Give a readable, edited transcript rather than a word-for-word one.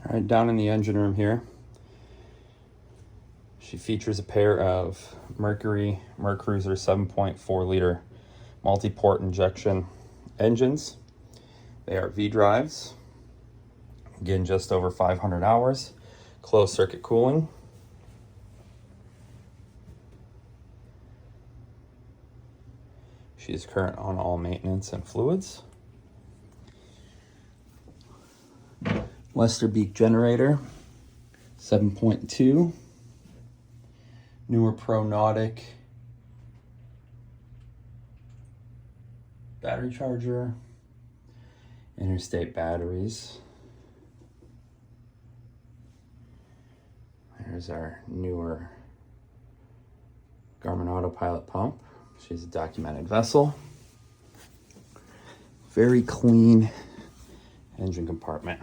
All right, down in the engine room here, she features a pair of Mercury Mercruiser 7.4 liter multi-port injection engines. They are V drives, again just over 500 hours, closed circuit cooling. She is current on all maintenance and fluids. Lester Beak generator, 7.2. Newer Pro Nautic battery charger, interstate batteries. There's our newer Garmin Autopilot pump. She's a documented vessel. Very clean engine compartment.